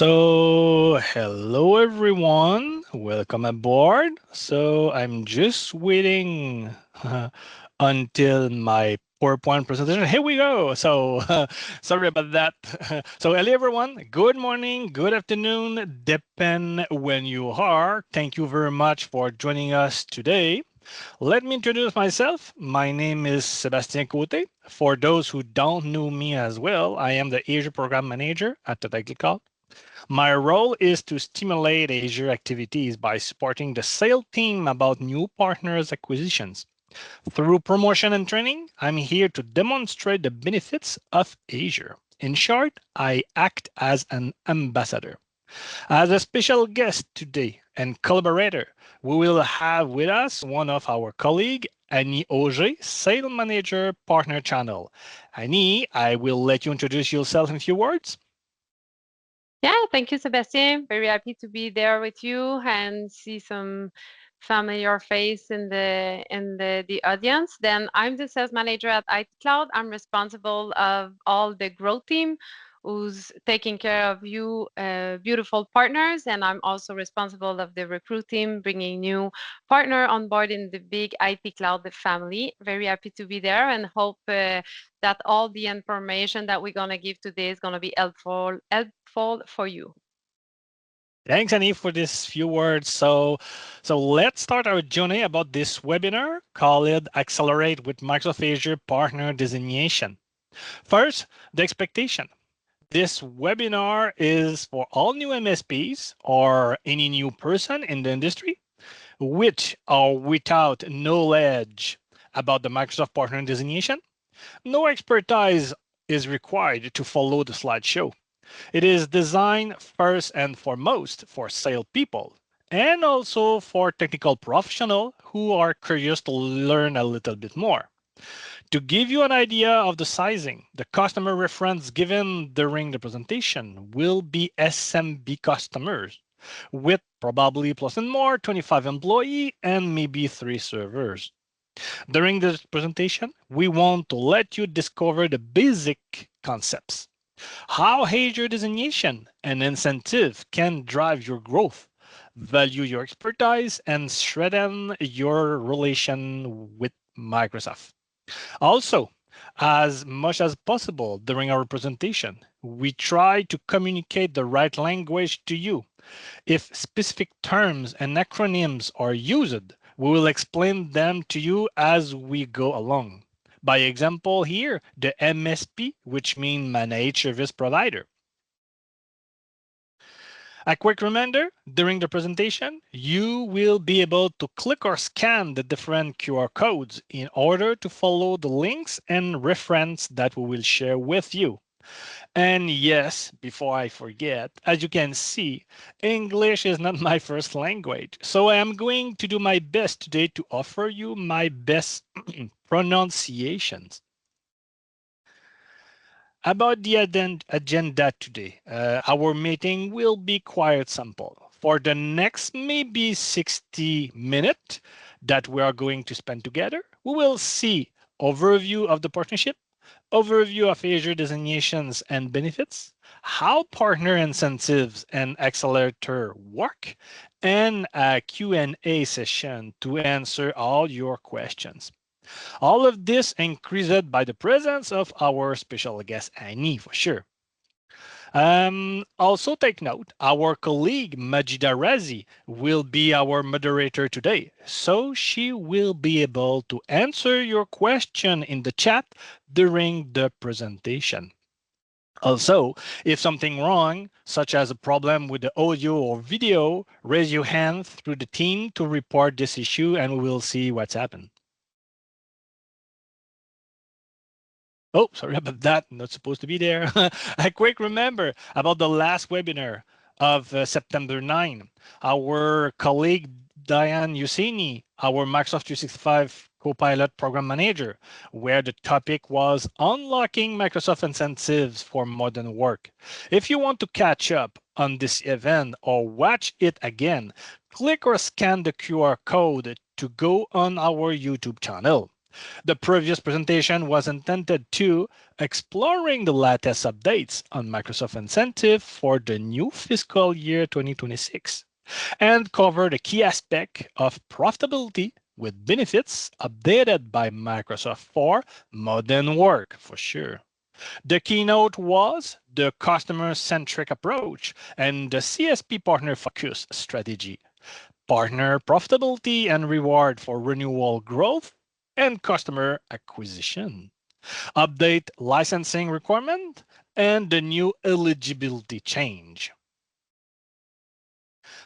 So, hello everyone, welcome aboard. So, I'm just waiting until my PowerPoint presentation. Here we go. So, sorry about that. So, hello everyone, good morning, good afternoon, depend when you are. Thank you very much for joining us today. Let me introduce myself. My name is Sebastien Cote. For those who don't know me as well, I am the Azure Program Manager at Technical. My role is to stimulate Azure activities by supporting the sales team about new partners acquisitions. Through promotion and training, I'm here to demonstrate the benefits of Azure. In short, I act as an ambassador. As a special guest today and collaborator, we will have with us one of our colleagues, Annie Auger, Sales Manager Partner Channel. Annie, I will let you introduce yourself in a few words. Yeah, thank you, Sebastian. Very happy to be there with you and see some familiar face in the audience. Then I'm the sales manager at IT Cloud. I'm responsible of all the growth team who's taking care of you beautiful partners, and I'm also responsible of the recruit team bringing new partner on board in the big IT Cloud family. Very happy to be there and hope that all the information that we're going to give today is going to be helpful for you. Thanks, Annie, for this few words. So let's start our journey about this webinar called Accelerate with Microsoft Azure Partner Designation. First, the expectation. This webinar is for all new MSPs or any new person in the industry with or without knowledge about the Microsoft Partner Designation. No expertise is required to follow the slideshow. It is designed first and foremost for salespeople and also for technical professionals who are curious to learn a little bit more. To give you an idea of the sizing, the customer reference given during the presentation will be SMB customers with probably plus and more 25 employee and maybe 3 servers. During this presentation, we want to let you discover the basic concepts how Azure designation and incentive can drive your growth, value your expertise, and strengthen your relation with Microsoft. Also, as much as possible during our presentation, we try to communicate the right language to you. If specific terms and acronyms are used, we will explain them to you as we go along. By example here, the MSP, which means Managed Service Provider. A quick reminder, during the presentation, you will be able to click or scan the different QR codes in order to follow the links and reference that we will share with you. And yes, before I forget, as you can see, English is not my first language. So I am going to do my best today to offer you my best pronunciations. About the agenda today, our meeting will be quite simple. For the next maybe 60 minutes that we are going to spend together, we will see overview of the partnership, overview of Azure designations and benefits, how partner incentives and accelerator work, and a Q&A session to answer all your questions. All of this increased by the presence of our special guest, Annie, for sure. Also take note, our colleague Majida Razi will be our moderator today. So she will be able to answer your question in the chat during the presentation. Also, if something wrong, such as a problem with the audio or video, raise your hand through the team to report this issue and we will see what's happened. Oh, sorry about that. Not supposed to be there. A quick remember about the last webinar of September 9. Our colleague Diane Yusini, our Microsoft 365 Copilot Program Manager, where the topic was unlocking Microsoft incentives for modern work. If you want to catch up on this event or watch it again, click or scan the QR code to go on our YouTube channel. The previous presentation was intended to exploring the latest updates on Microsoft incentive for the new fiscal year 2026 and cover the key aspect of profitability with benefits updated by Microsoft for modern work for sure. The keynote was the customer centric approach and the CSP partner focused strategy, partner profitability and reward for renewal growth, and customer acquisition, update licensing requirement, and the new eligibility change.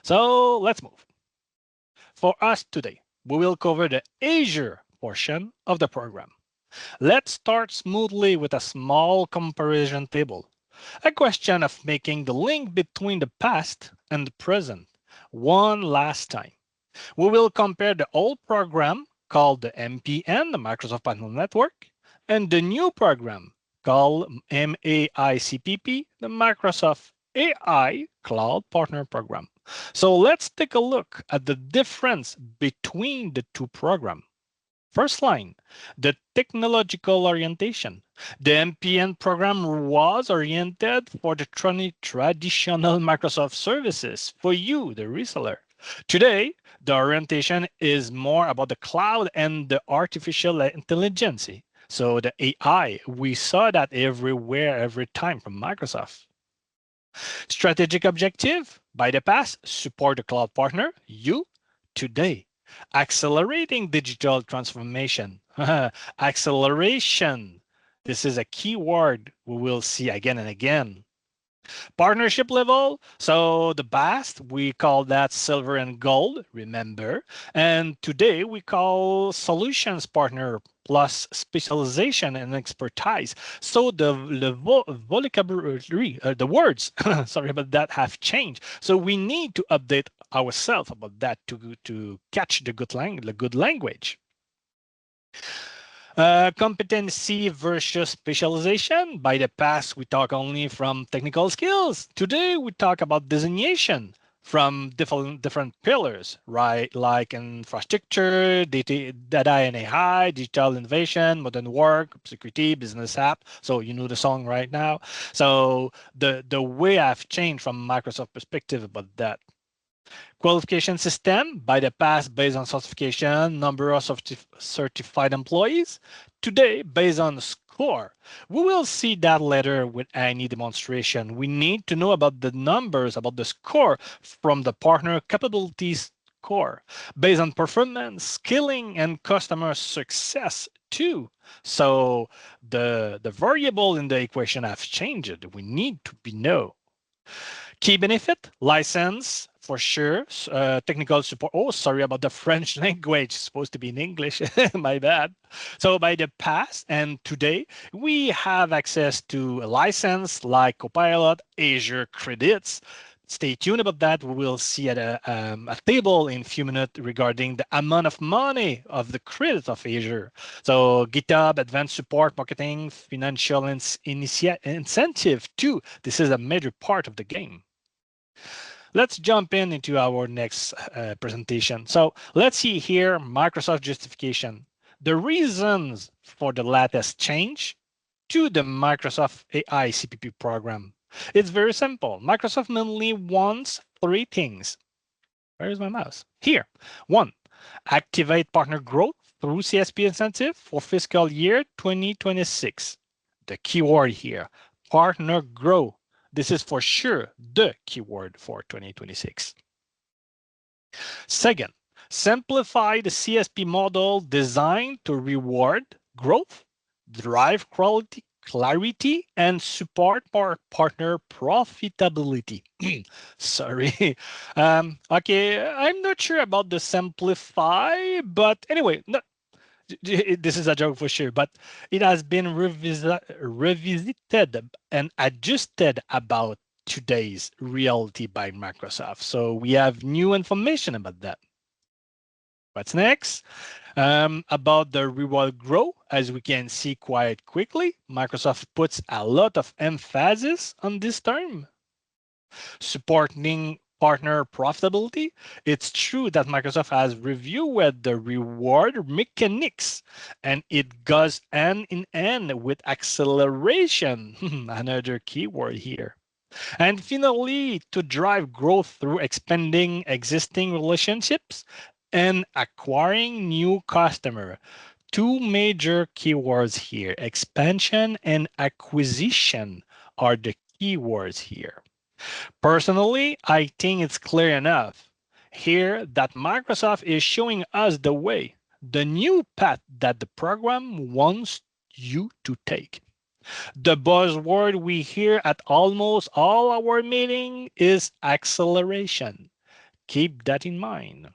So let's move. For us today, we will cover the Azure portion of the program. Let's start smoothly with a small comparison table. A question of making the link between the past and the present one last time. We will compare the old program called the MPN, the Microsoft Partner Network, and the new program called MAICPP, the Microsoft AI Cloud Partner Program. So let's take a look at the difference between the two programs. First line, the technological orientation. The MPN program was oriented for the traditional Microsoft services for you, the reseller. Today, the orientation is more about the cloud and the artificial intelligence. So the AI, we saw that everywhere, every time from Microsoft. Strategic objective by the past, support the cloud partner, you, today. Accelerating digital transformation. Acceleration. This is a key word we will see again and again. Partnership level. So the past, we call that silver and gold, remember. And today we call solutions partner plus specialization and expertise. So the vocabulary, the words, sorry about that, have changed. So we need to update ourselves about that to catch the good language. Competency versus specialization. By the past, we talk only from technical skills. Today, we talk about designation from different pillars, right? Like infrastructure, data and AI, digital innovation, modern work, security, business app. So you know the song right now. So the way I've changed from Microsoft perspective about that. Qualification system by the past based on certification, number of certified employees. Today, based on score. We will see that later with any demonstration. We need to know about the numbers, about the score from the partner capabilities score based on performance, skilling, and customer success too. So the variable in the equation have changed. We need to be know. Key benefit, license for sure. Technical support. Oh, sorry about the French language. It's supposed to be in English. My bad. So by the past and today, we have access to a license like Copilot, Azure credits. Stay tuned about that. We will see at a table in a few minutes regarding the amount of money of the credit of Azure. So GitHub, advanced support, marketing, financial incentive too. This is a major part of the game. Let's jump into our next presentation. So let's see here Microsoft justification. The reasons for the latest change to the Microsoft AI CPP program. It's very simple. Microsoft mainly wants three things. Where is my mouse? Here. One, activate partner growth through CSP incentive for fiscal year 2026. The keyword here, partner grow. This is for sure the keyword for 2026. Second, simplify the CSP model designed to reward growth, drive quality, clarity, and support partner profitability. Sorry. Okay, I'm not sure about the simplify, but anyway, no, this is a joke for sure, but it has been revisited and adjusted about today's reality by Microsoft. So we have new information about that. What's next? About the reward grow, as we can see quite quickly, Microsoft puts a lot of emphasis on this term, supporting partner profitability, it's true that Microsoft has reviewed the reward mechanics and it goes hand in hand with acceleration, another keyword here. And finally, to drive growth through expanding existing relationships and acquiring new customer. Two major keywords here, expansion and acquisition are the keywords here. Personally, I think it's clear enough here that Microsoft is showing us the way, the new path that the program wants you to take. The buzzword we hear at almost all our meeting is acceleration. Keep that in mind.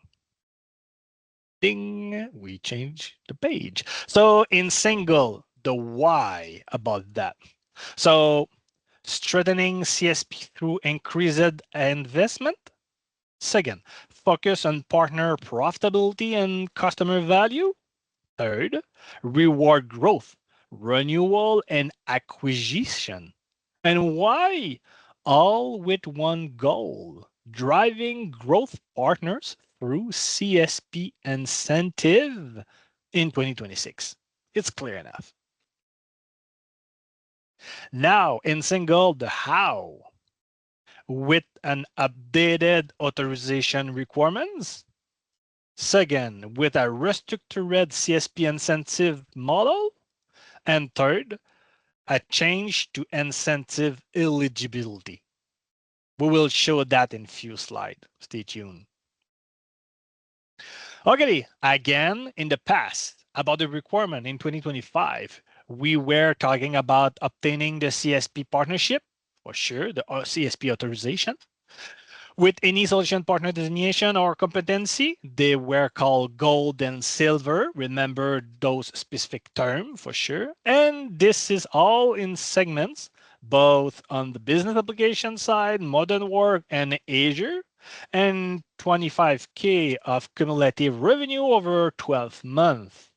Ding, we change the page. So in single, the why about that. So strengthening CSP through increased investment. Second, focus on partner profitability and customer value. Third, reward growth, renewal, and acquisition. And why? All with one goal, driving growth partners through CSP incentive in 2026. It's clear enough. Now, in single, the how with an updated authorization requirements. Second, with a restructured CSP incentive model. And third, a change to incentive eligibility. We will show that in few slides. Stay tuned. Okay, again, in the past, about the requirement in 2025, we were talking about obtaining the CSP partnership, for sure, the CSP authorization. With any solution partner designation or competency, they were called gold and silver. Remember those specific terms for sure. And this is all in segments, both on the business application side, modern work, and Azure, and 25K of cumulative revenue over 12 months.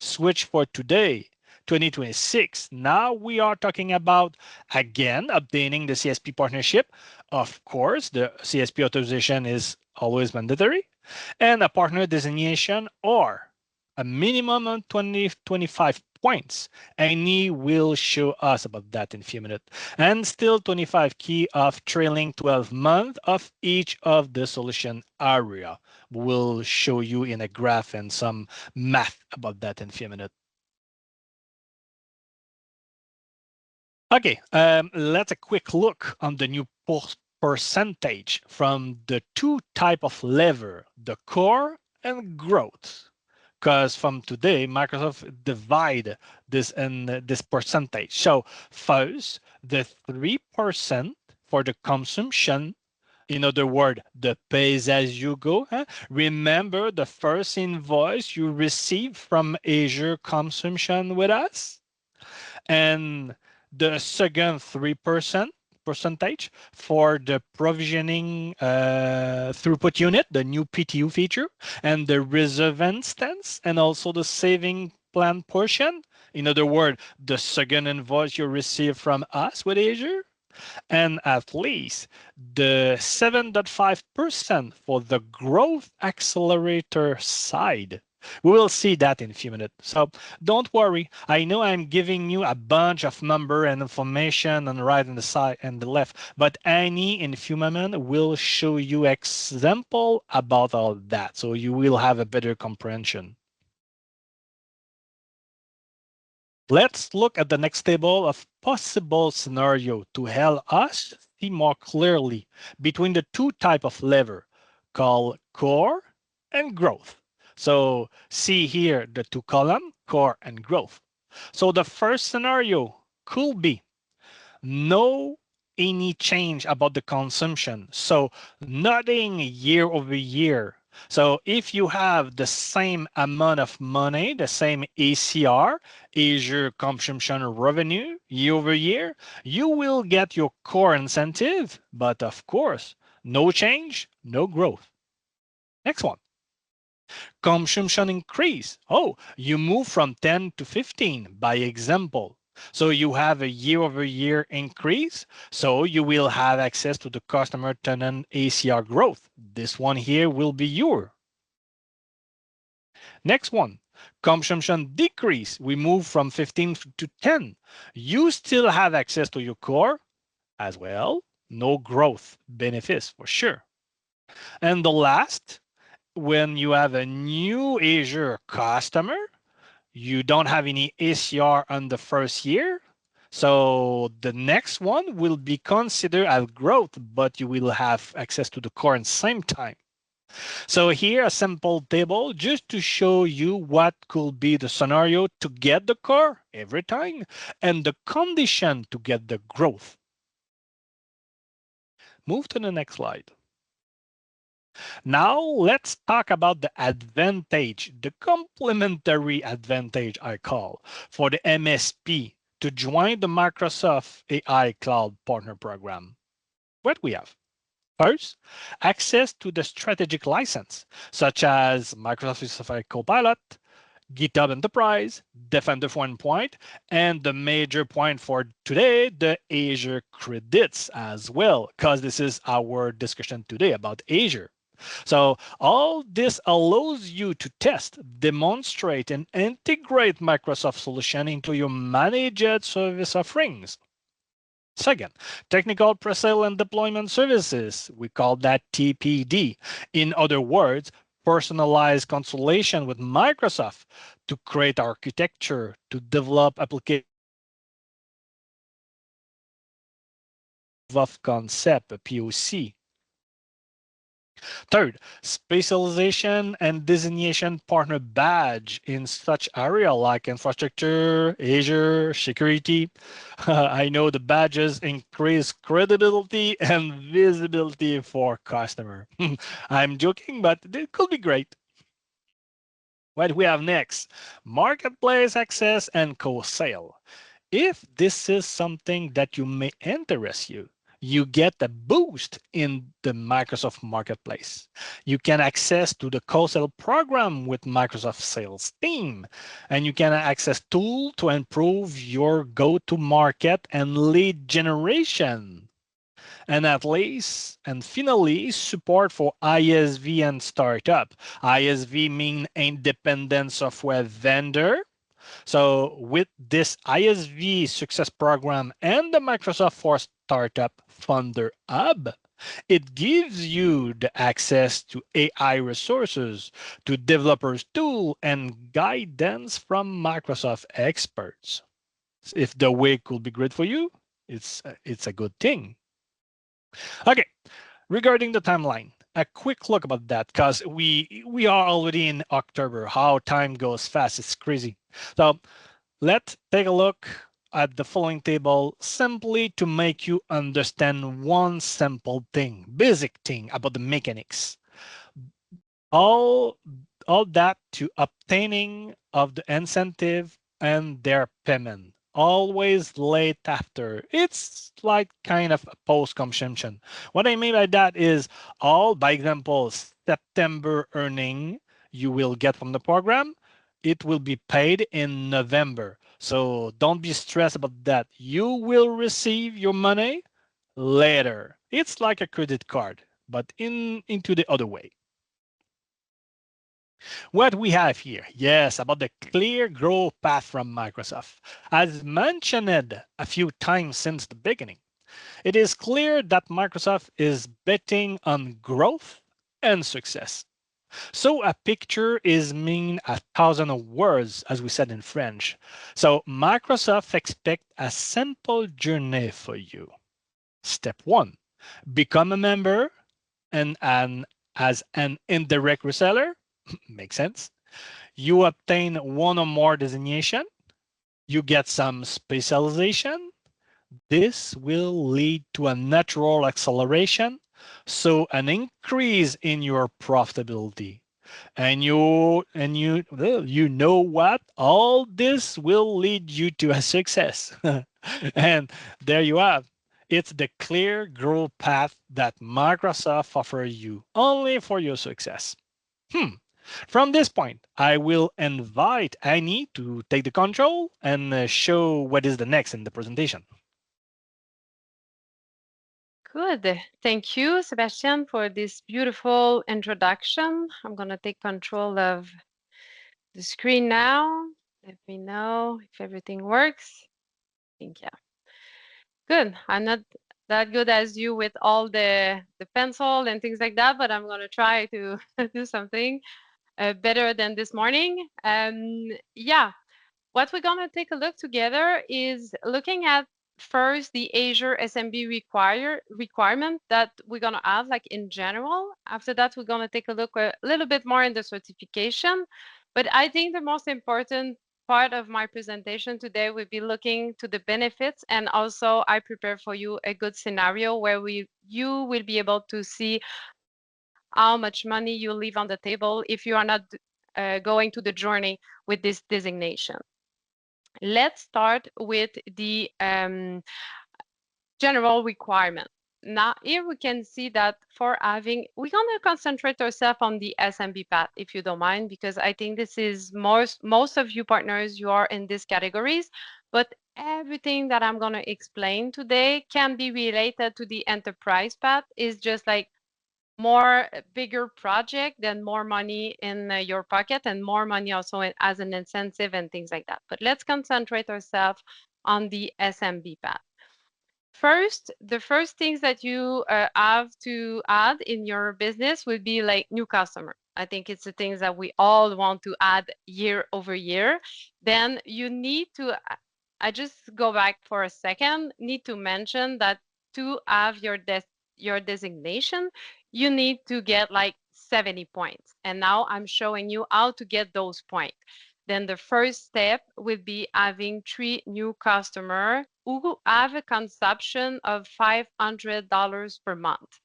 Switch for today, 2026. Now we are talking about again obtaining the CSP partnership. Of course, the CSP authorization is always mandatory, and a partner designation or a minimum of 25 points. Any will show us about that in a few minutes. And still 25 key of trailing 12 months of each of the solution area. We'll show you in a graph and some math about that in a few minutes. Okay, let's a quick look on the new percentage from the two type of lever, the core and growth. Because from today, Microsoft divide this in this percentage. So first, the 3% for the consumption. In other words, the pays as you go. Remember the first invoice you received from Azure consumption with us? And the second 3% percentage for the provisioning throughput unit, the new PTU feature, and the reserve instance, and also the saving plan portion. In other words, the second invoice you receive from us with Azure, and at least the 7.5% for the growth accelerator side. We will see that in a few minutes. So don't worry. I know I'm giving you a bunch of number and information on the right and the side and the left, but Annie in a few moments will show you example about all that. So you will have a better comprehension. Let's look at the next table of possible scenario to help us see more clearly between the two type of lever called core and growth. So see here the two column, core and growth. So the first scenario could be no any change about the consumption. So nothing year over year. So if you have the same amount of money, the same ACR, Azure consumption revenue year over year, you will get your core incentive. But of course, no change, no growth. Next one. Consumption increase. Oh, you move from 10 to 15 by example. So you have a year over year increase. So you will have access to the customer tenant ACR growth. This one here will be your. Next one, consumption decrease. We move from 15 to 10. You still have access to your core as well. No growth benefits for sure. And the last, when you have a new Azure customer, you don't have any ACR on the first year. So the next one will be considered as growth, but you will have access to the core at the same time. So here a simple table just to show you what could be the scenario to get the core every time and the condition to get the growth. Move to the next slide. Now let's talk about the advantage, the complementary advantage I call for the MSP to join the Microsoft AI Cloud Partner Program. What we have? First, access to the strategic license, such as Microsoft 365 Copilot, GitHub Enterprise, Defender for Endpoint, and the major point for today, the Azure credits as well, because this is our discussion today about Azure. So all this allows you to test, demonstrate, and integrate Microsoft solution into your managed service offerings. Second, technical pre-sale and deployment services. We call that TPD. In other words, personalized consultation with Microsoft to create architecture, to develop application, proof of concept, a POC. Third, specialization and designation partner badge in such area like infrastructure, Azure, security. I know the badges increase credibility and visibility for customer. I'm joking, but it could be great. What we have next, marketplace access and co-sale. If this is something that you may interest you, you get a boost in the Microsoft Marketplace. You can access to the co-sale program with Microsoft Sales Team, and you can access tool to improve your go-to-market and lead generation. And at least, and finally, support for ISV and startup. ISV mean independent software vendor, so with this ISV success program and the Microsoft for Startup Funder Hub, it gives you the access to AI resources, to developers tool and guidance from Microsoft experts. If the way could be great for you, it's a good thing. Okay, regarding the timeline, a quick look about that because we are already in October. How time goes fast, it's crazy. So let's take a look at the following table simply to make you understand one simple thing, basic thing about the mechanics. All, all that to obtaining of the incentive and their payment. Always late after. It's like kind of a post-consumption. What I mean by that is all, by example, September earning you will get from the program, it will be paid in November. So don't be stressed about that. You will receive your money later. It's like a credit card, but into the other way. What we have here, yes, about the clear growth path from Microsoft. As mentioned a few times since the beginning, it is clear that Microsoft is betting on growth and success. So a picture is mean a thousand of words, as we said in French. So Microsoft expect a simple journey for you. Step one, become a member and as an indirect reseller, makes sense. You obtain one or more designation, you get some specialization. This will lead to a natural acceleration, so an increase in your profitability. And you know what? All this will lead you to a success. And there you have. It's the clear growth path that Microsoft offers you only for your success. Hmm. From this point, I will invite Annie to take the control and show what is the next in the presentation. Good. Thank you, Sebastian, for this beautiful introduction. I'm going to take control of the screen now. Let me know if everything works. I think, yeah. Good. I'm not that good as you with all the pencil and things like that, but I'm going to try to do something better than this morning. Yeah, what we're going to take a look together is looking at first the Azure SMB requirement that we're going to have like in general. After that, we're going to take a look a little bit more in the certification. But I think the most important part of my presentation today will be looking to the benefits, and also I prepare for you a good scenario where you will be able to see how much money you leave on the table if you are not going to the journey with this designation. Let's start with the general requirement. Now, here we can see that for having, we're going to concentrate ourselves on the SMB path, if you don't mind, because I think this is most of you partners, you are in these categories, but everything that I'm going to explain today can be related to the enterprise path. Is just like more bigger project, then more money in your pocket and more money also as an incentive and things like that. But let's concentrate ourselves on the SMB path. First, the first things that you have to add in your business will be like new customer. I think it's the things that we all want to add year over year. Then you need to, I just go back for a second, need to mention that to have your designation, you need to get like 70 points. And now I'm showing you how to get those points. Then the first step will be having 3 new customers who have a consumption of $500 per month.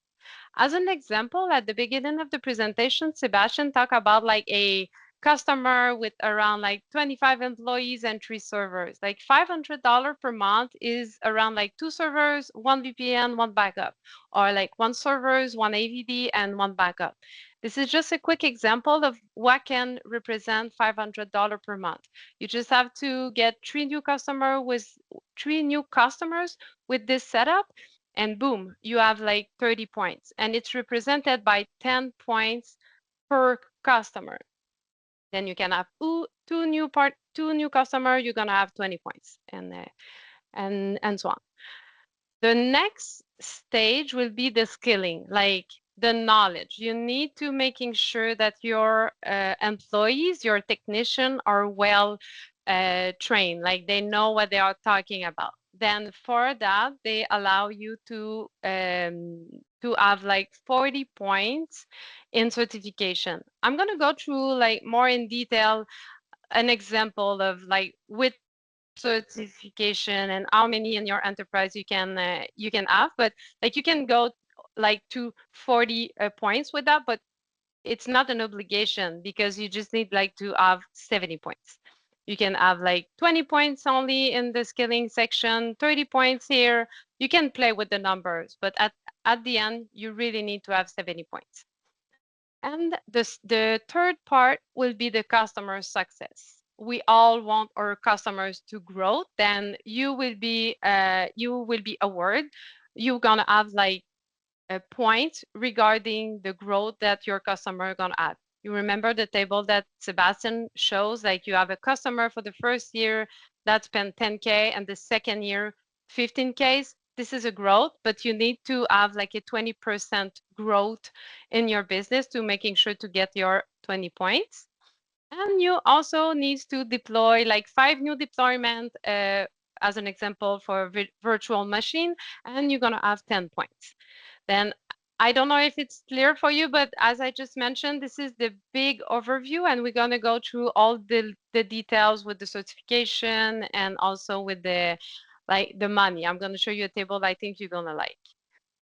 As an example, at the beginning of the presentation, Sebastian talked about like a customer with around like 25 employees and 3 servers. Like $500 per month is around like 2 servers, one VPN, one backup, or like 1 servers, one AVD, and one backup. This is just a quick example of what can represent $500 per month. You just have to get 3 new customers with this setup, and boom, you have like 30 points, and it's represented by 10 points per customer. Then you can have two new customer, you're gonna have 20 points, and so on. The next stage will be the skilling, like the knowledge. You need to making sure that your employees, your technician are well trained, like they know what they are talking about. Then for that, they allow you to have like 40 points in certification. I'm gonna go through like more in detail an example of like which certification and how many in your enterprise you can have, but like you can go like to 40 points with that, but it's not an obligation because you just need like to have 70 points. You can have like 20 points only in the skilling section, 30 points here. You can play with the numbers, but at the end you really need to have 70 points. And the third part will be the customer success. We all want our customers to grow. Then you will be awarded. You're gonna have like a point regarding the growth that your customer gonna add. You remember the table that Sebastian shows, like you have a customer for the first year that spent 10K and the second year 15Ks. This is a growth, but you need to have like a 20% growth in your business to making sure to get your 20 points. And you also need to deploy like 5 new deployment as an example for a virtual machine, and you're gonna have 10 points. Then I don't know if it's clear for you, but as I just mentioned, this is the big overview, and we're going to go through all the details with the certification and also with the money. I'm going to show you a table I think you're going to like.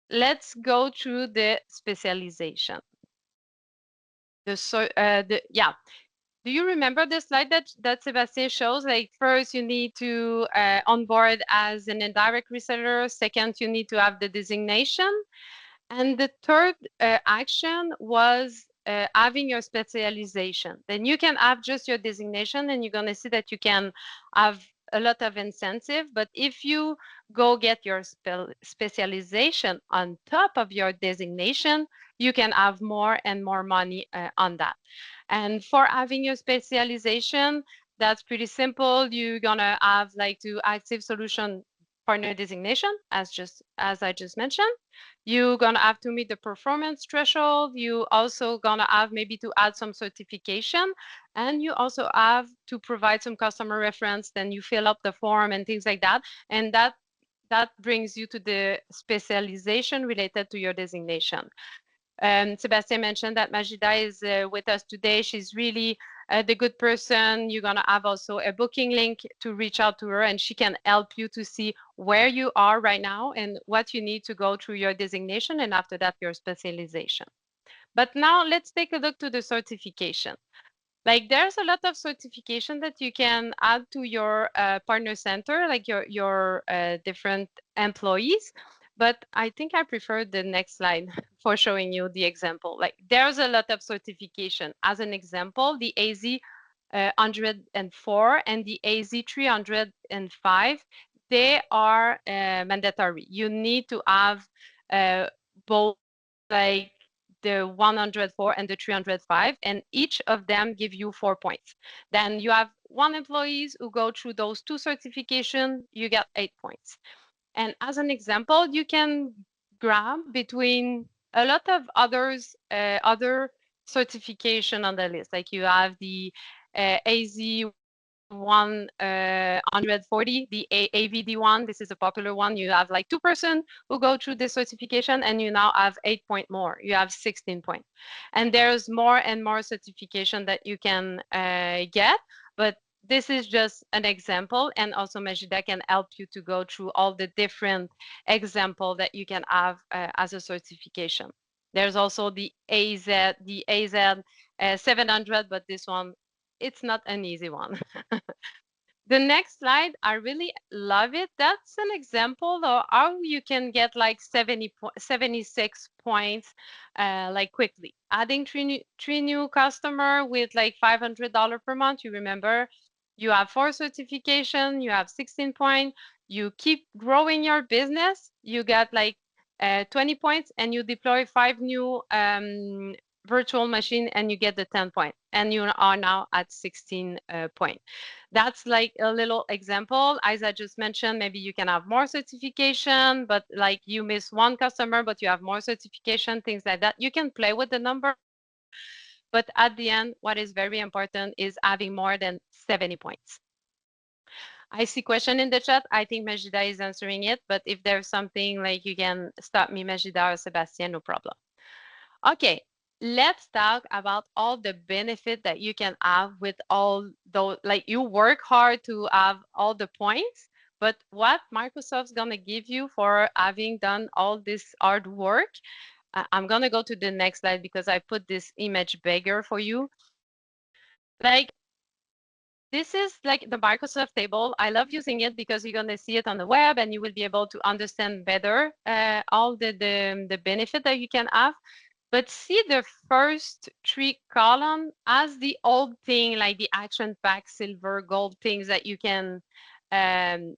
Let's go through the specialization. Yeah. Do you remember the slide that Sebastien shows? Like first you need to onboard as an indirect reseller. Second, you need to have the designation. And the third action was having your specialization. Then you can have just your designation, and you're going to see that you can have a lot of incentive. But if you go get your specialization on top of your designation, you can have more and more money on that. And for having your specialization, that's pretty simple. You're gonna have like to active solution partner designation, as I just mentioned. You're gonna have to meet the performance threshold. You also gonna have maybe to add some certification, and you also have to provide some customer reference. Then you fill up the form and things like that, and that brings you to the specialization related to your designation. Sebastian mentioned that Majida is with us today. She's really the good person. You're going to have also a booking link to reach out to her, and she can help you to see where you are right now and what you need to go through your designation, and after that, your specialization. But now let's take a look to the certification. Like there's a lot of certification that you can add to your partner center, like your different employees. But I think I prefer the next slide for showing you the example. Like there's a lot of certification. As an example, the AZ 104 and the AZ 305, they are mandatory. You need to have both like the 104 and the 305, and each of them give you 4 points. Then you have one employees who go through those two certification, you get 8 points. And as an example, you can grab between a lot of other certification on the list. Like you have the AZ 140, the AVD one. This is a popular one. You have like 2 person who go through this certification, and you now have 8 point more. You have 16 points. And there's more and more certification that you can get, but this is just an example, and also Majida can help you to go through all the different example that you can have as a certification. There's also the AZ 700, but this one, it's not an easy one. The next slide, I really love it. That's an example of how you can get like 76 points like quickly. Adding three new customer with like $500 per month. You remember, you have 4 certification, you have 16 points. You keep growing your business, you get like 20 points, and you deploy 5 new virtual machine, and you get the 10 point, and you are now at 16 point. That's like a little example. As I just mentioned, maybe you can have more certification, but like you miss one customer, but you have more certification, things like that. You can play with the number, but at the end, what is very important is having more than 70 points. I see question in the chat. I think Majida is answering it, but if there's something like you can stop me, Majida or Sebastian, no problem. Okay, let's talk about all the benefit that you can have with all those, like you work hard to have all the points, but what Microsoft's gonna give you for having done all this hard work. I'm gonna go to the next slide because I put this image bigger for you. Like this is like the Microsoft table. I love using it because you're going to see it on the web, and you will be able to understand better all the benefit that you can have. But see the first 3 column as the old thing, like the action pack, silver, gold things that you can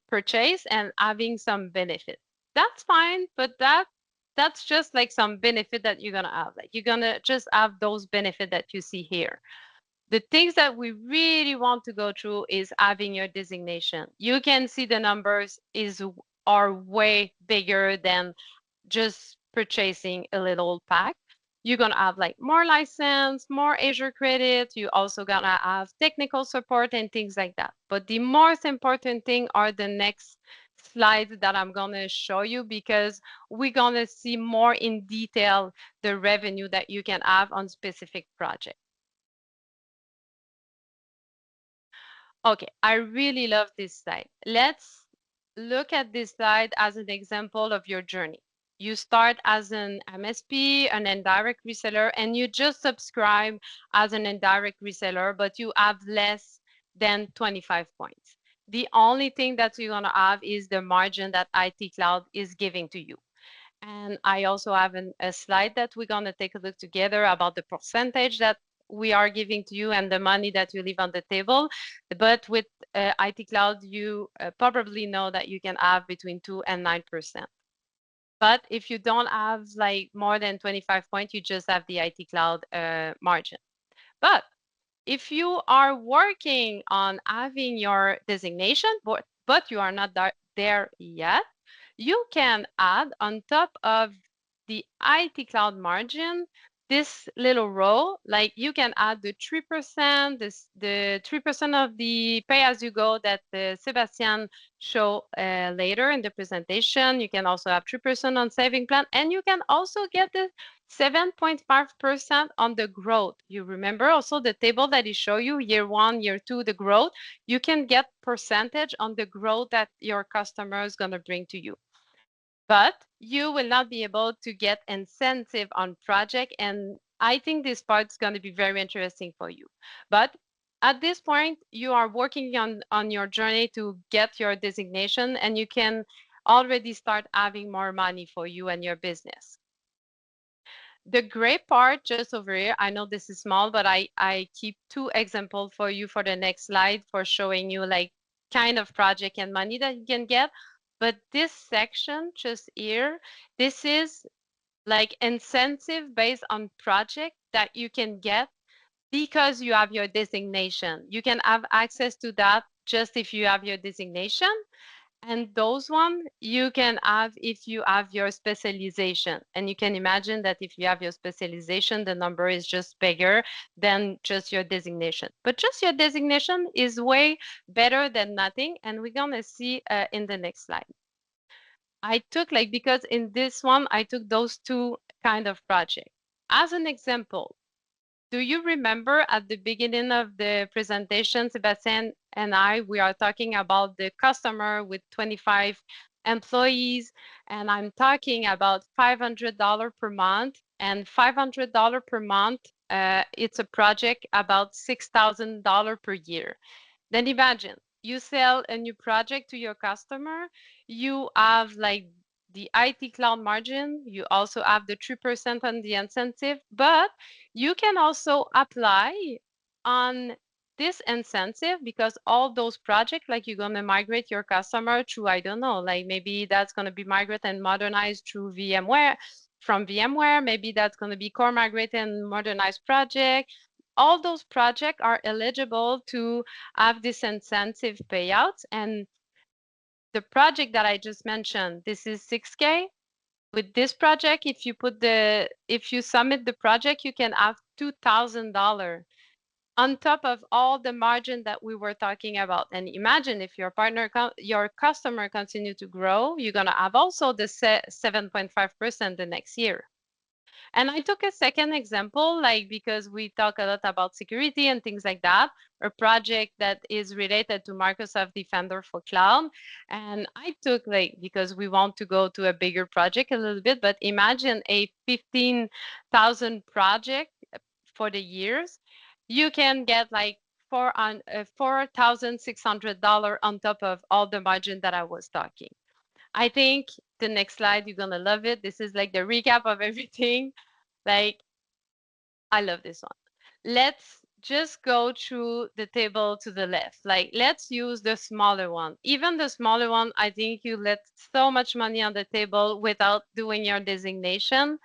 purchase and having some benefit. That's fine, but that's just like some benefit that you're gonna have. Like you're gonna just have those benefit that you see here. The things that we really want to go through is having your designation. You can see the numbers are way bigger than just purchasing a little pack. You're gonna have like more license, more Azure credit. You also gonna have technical support and things like that. But the most important thing are the next slides that I'm gonna show you, because we're gonna see more in detail the revenue that you can have on specific projects. Okay, I really love this slide. Let's look at this slide as an example of your journey. You start as an MSP, an indirect reseller, and you just subscribe as an indirect reseller, but you have less than 25 points. The only thing that you're gonna have is the margin that IT Cloud is giving to you. And I also have a slide that we're going to take a look together about the percentage that we are giving to you and the money that you leave on the table. But with IT Cloud, you probably know that you can have between 2 and 9%. But if you don't have like more than 25 points, you just have the IT Cloud margin. But if you are working on having your designation, but you are not there yet, you can add on top of the IT cloud margin this little row, like you can add the 3%, the 3% of the pay as you go that Sebastian show later in the presentation. You can also have 3% on saving plan, and you can also get the 7.5% on the growth. You remember also the table that he show you, year one, year two, the growth. You can get percentage on the growth that your customer is going to bring to you. But you will not be able to get incentive on project. And I think this part is going to be very interesting for you. But at this point, you are working on your journey to get your designation, and you can already start having more money for you and your business. The gray part just over here, I know this is small, but I keep two examples for you for the next slide for showing you like kind of project and money that you can get. But this section just here, this is like incentive based on project that you can get because you have your designation. You can have access to that just if you have your designation. And those one you can have if you have your specialization. And you can imagine that if you have your specialization, the number is just bigger than just your designation. But just your designation is way better than nothing. And we're going to see in the next slide. I took like, because in this one, I took those two kind of project. As an example, do you remember at the beginning of the presentation, Sebastian and I, we are talking about the customer with 25 employees, and I'm talking about $500 per month, and $500 per month, it's a project about $6,000 per year. Then imagine you sell a new project to your customer, you have like the IT cloud margin, you also have the 3% on the incentive, but you can also apply on this incentive because all those projects, like you're going to migrate your customer through, I don't know, like maybe that's going to be migrate and modernized through VMware, from VMware, maybe that's going to be core migrate and modernized project. All those projects are eligible to have this incentive payouts. And the project that I just mentioned, this is 6K. With this project, if you submit the project, you can have $2,000 on top of all the margin that we were talking about. And imagine if your your customer continue to grow, you're gonna have also the 7.5% the next year. And I took a second example, like because we talk a lot about security and things like that, a project that is related to Microsoft Defender for Cloud. And I took like, because we want to go to a bigger project a little bit, but imagine a 15,000 project for the years. You can get like $4,600 on top of all the margin that I was talking. I think the next slide, you're gonna love it. This is like the recap of everything. Like, I love this one. Let's just go through the table to the left. Like, let's use the smaller one. Even the smaller one, I think you let so much money on the table without doing your designation.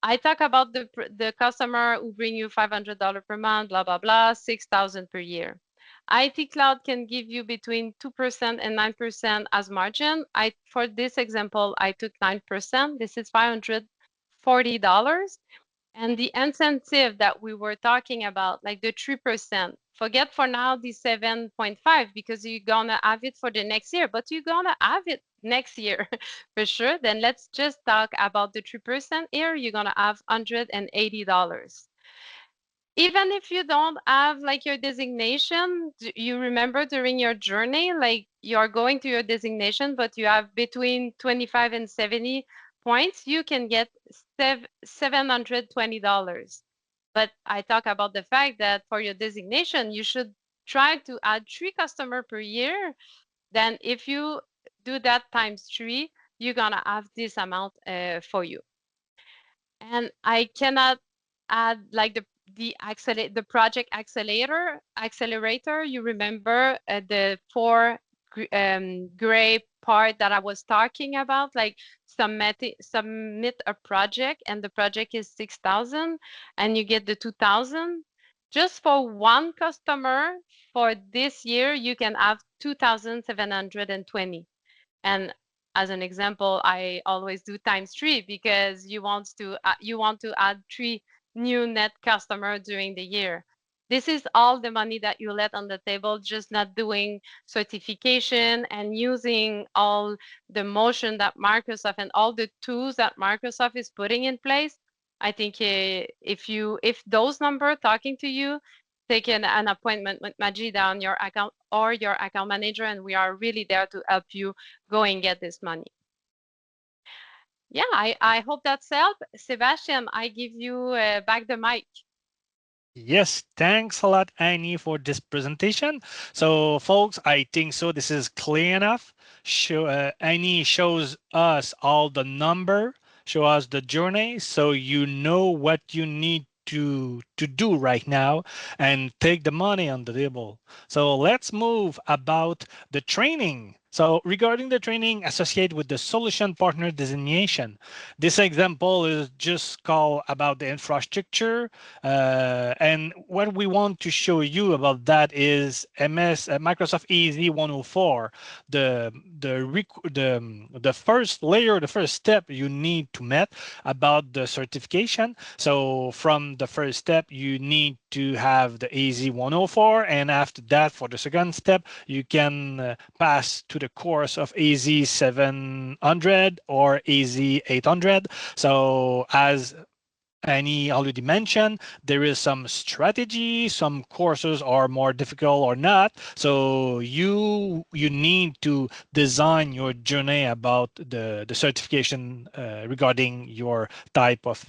I talk about the customer who bring you $500 per month, blah, blah, blah, 6,000 per year. IT Cloud can give you between 2% and 9% as margin. For this example, I took 9%. This is $540. And the incentive that we were talking about, like the 3%, forget for now the 7.5 because you're gonna have it for the next year, but you're gonna have it next year for sure. Then let's just talk about the 3% here. You're gonna have $180. Even if you don't have like your designation, you remember during your journey, like you're going to your designation, but you have between 25 and 70 points, you can get $720. But I talk about the fact that for your designation, you should try to add 3 customer per year. Then if you do that times 3, you're gonna have this amount for you. And I cannot add like the project accelerator. You remember the four gray part that I was talking about, like submit a project, and the project is 6,000, and you get the 2,000. Just for one customer for this year, you can have 2,720. And as an example, I always do times three because you want to add three new net customer during the year. This is all the money that you let on the table, just not doing certification and using all the motion that Microsoft and all the tools that Microsoft is putting in place. I think if those number talking to you, take an appointment with Majida on your account or your account manager, and we are really there to help you go and get this money. Yeah, I hope that's helped. Sebastian, I give you back the mic. Yes, thanks a lot, Annie, for this presentation. So, folks, I think so. This is clear enough. Annie shows us all the number, show us the journey, so you know what you need to do right now and take the money on the table. So let's move about the training. So regarding the training associated with the solution partner designation, this example is just called about the infrastructure, and what we want to show you about that is Microsoft EZ 104. The first layer, the first step you need to met about the certification. So from the first step, you need to have the AZ 104, and after that, for the second step, you can pass to the course of AZ 700 or AZ 800. So as Annie already mentioned, there is some strategy. Some courses are more difficult or not. So you need to design your journey about the certification regarding your type of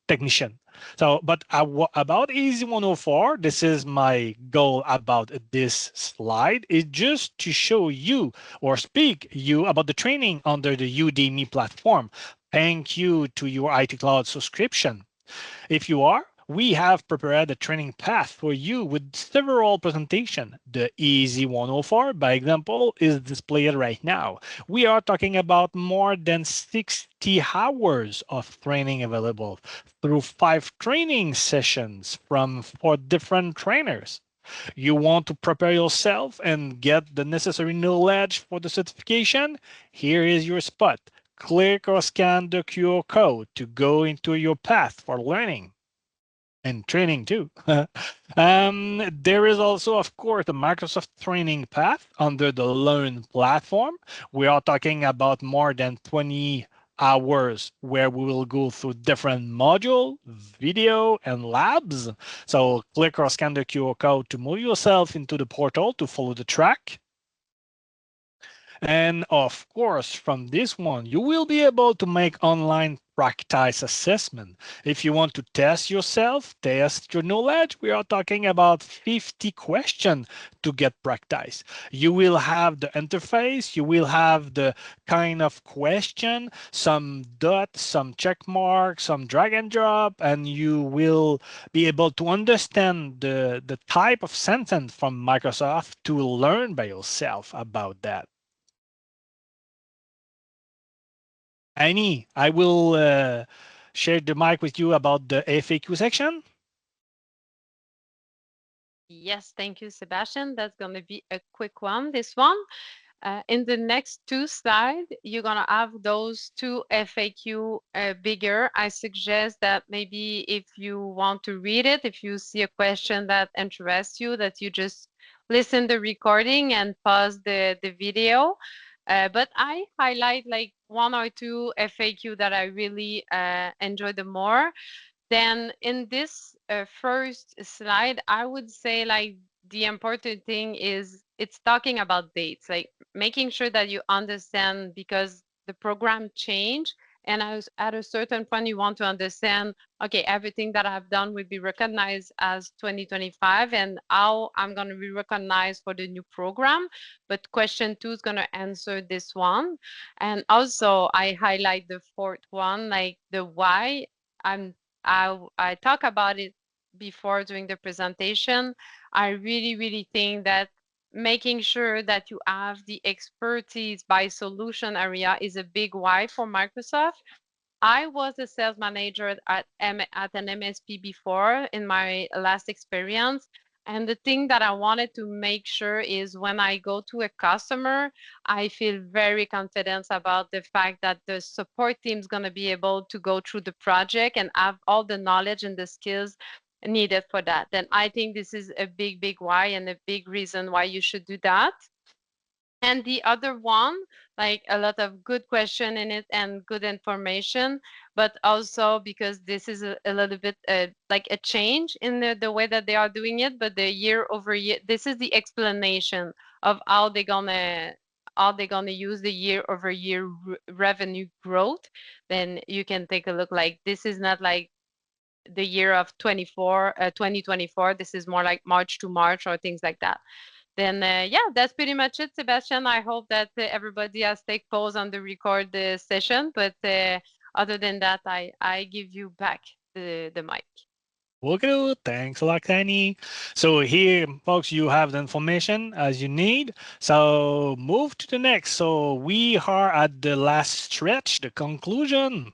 technician. So, but about Easy 104, this is my goal about this slide, is just to show you or speak you about the training under the Udemy platform. Thank you to your IT Cloud subscription. If you are, we have prepared a training path for you with several presentations. The Easy 104, by example, is displayed right now. We are talking about more than 60 hours of training available through 5 training sessions from 4 different trainers. You want to prepare yourself and get the necessary knowledge for the certification? Here is your spot. Click or scan the QR code to go into your path for learning and training too. There is also, of course, the Microsoft training path under the Learn platform. We are talking about more than 20 hours where we will go through different module, video, and labs. So click or scan the QR code to move yourself into the portal to follow the track. And of course, from this one, you will be able to make online practice assessment. If you want to test yourself, test your knowledge, we are talking about 50 questions to get practice. You will have the interface, you will have the kind of question, some dot, some check mark, some drag and drop, and you will be able to understand the type of sentence from Microsoft to learn by yourself about that. Annie, I will share the mic with you about the FAQ section. Yes, thank you, Sebastian. That's going to be a quick one, this one. In the next two slides, you're going to have those two FAQ bigger. I suggest that maybe if you want to read it, if you see a question that interests you, that you just listen the recording and pause the video. But I highlight like one or two FAQ that I really enjoy the more. Then in this first slide, I would say like the important thing is it's talking about dates, like making sure that you understand because the program change And at a certain point, you want to understand, okay, everything that I've done will be recognized as 2025 and how I'm going to be recognized for the new program. But question two is going to answer this one. And also I highlight the fourth one, like the why. I'm I talk about it before during the presentation. I really think that making sure that you have the expertise by solution area is a big why for Microsoft. I was a sales manager at an MSP before in my last experience. And the thing that I wanted to make sure is when I go to a customer, I feel very confident about the fact that the support team is going to be able to go through the project and have all the knowledge and the skills needed for that. Then I think this is a big why and a big reason why you should do that. And the other one, like a lot of good question in it and good information, but also because this is a little bit like a change in the way that they are doing it, but the year over year, this is the explanation of how they're gonna use the year over year revenue growth. Then you can take a look, like this is not like the year of 2024. This is more like March to March or things like that. Then yeah, that's pretty much it, Sebastian. I hope that everybody has take pause on the record session. But other than that, I give you back the mic. Okay, thanks a lot, Kenny. So here, folks, you have the information as you need. So move to the next. So we are at the last stretch, the conclusion.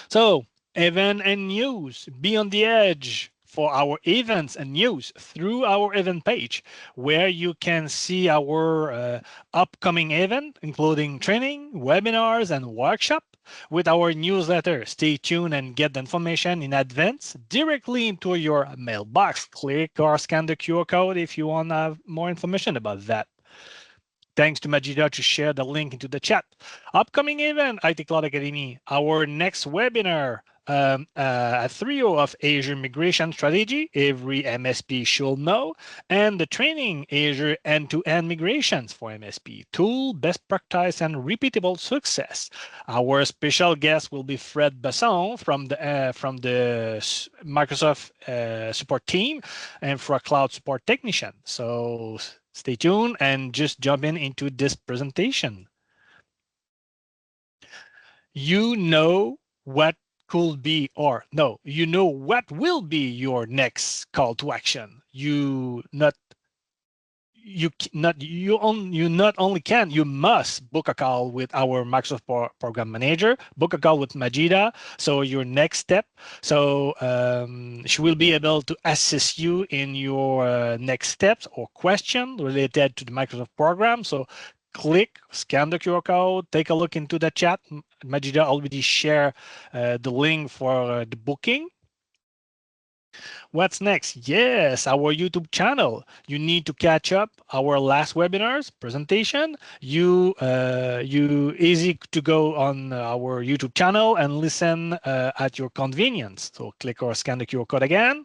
So, event and news. Be on the edge for our events and news through our event page, where you can see our upcoming event, including training, webinars, and workshop. With our newsletter, stay tuned and get the information in advance directly into your mailbox. Click or scan the QR code if you want to have more information about that. Thanks to Majida to share the link into the chat. Upcoming event, IT Cloud Academy, our next webinar, a trio of Azure migration strategy, every MSP should know, and the training Azure end-to-end migrations for MSP, tool, best practice, and repeatable success. Our special guest will be Fred Basson from the Microsoft support team and for a cloud support technician. So stay tuned and just jump in into this presentation. You know what could be, or no, you know what will be your next call to action. You not only can, you must book a call with our Microsoft program manager, book a call with Majida. So your next step, so she will be able to assist you in your next steps or question related to the Microsoft program. So click, scan the QR code, take a look into the chat. Majida already share the link for the booking. What's next? Yes, our YouTube channel. You need to catch up our last webinars presentation. You easy to go on our YouTube channel and listen at your convenience. So click or scan the QR code again.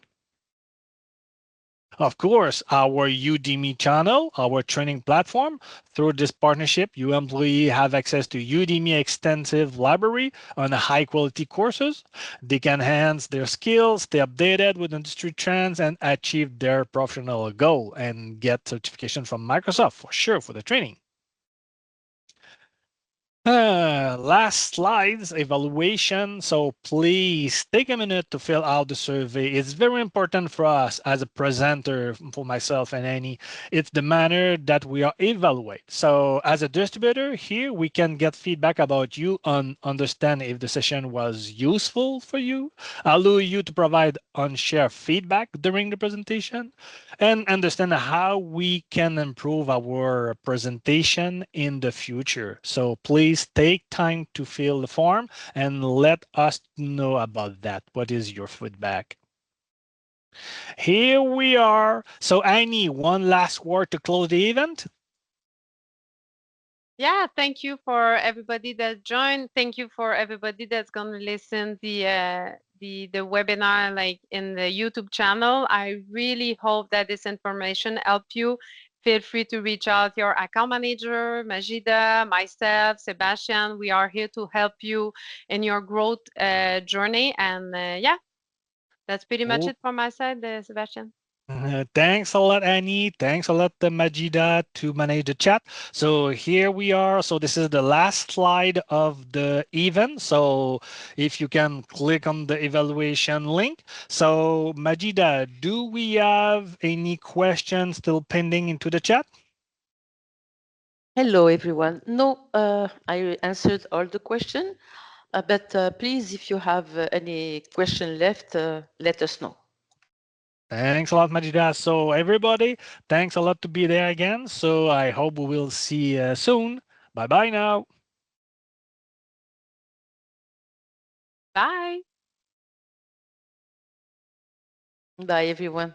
Of course, our Udemy channel, our training platform. Through this partnership, you employees have access to Udemy extensive library on high quality courses. They can enhance their skills, stay updated with industry trends, and achieve their professional goal and get certification from Microsoft for sure for the training. Last slides, evaluation. So please take a minute to fill out the survey. It's very important for us as a presenter, for myself and Annie. It's the manner that we are evaluate. So as a distributor here, we can get feedback about you and understand if the session was useful for you, allow you to provide and share feedback during the presentation, and understand how we can improve our presentation in the future. So please take time to fill the form and let us know about that. What is your feedback? Here we are. So Annie, one last word to close the event. Yeah, thank you for everybody that joined. Thank you for everybody that's gonna listen the webinar like in the YouTube channel. I really hope that this information help you feel free to reach out your account manager, Majida, myself, Sebastian. We are here to help you in your growth journey. And yeah, that's pretty much Oh, it from my side, Sebastian. thanks a lot, Annie. Thanks a lot, Majida, to manage the chat. So here we are. So this is the last slide of the event. So if you can click on the evaluation link. So Majida, do we have any questions still pending into the chat? Hello, everyone. No, I answered all the question, but please, if you have any question left, let us know. Thanks a lot, Majida. So everybody, thanks a lot to be there again. So I hope we will see you soon. Bye bye now. Bye. Bye, everyone.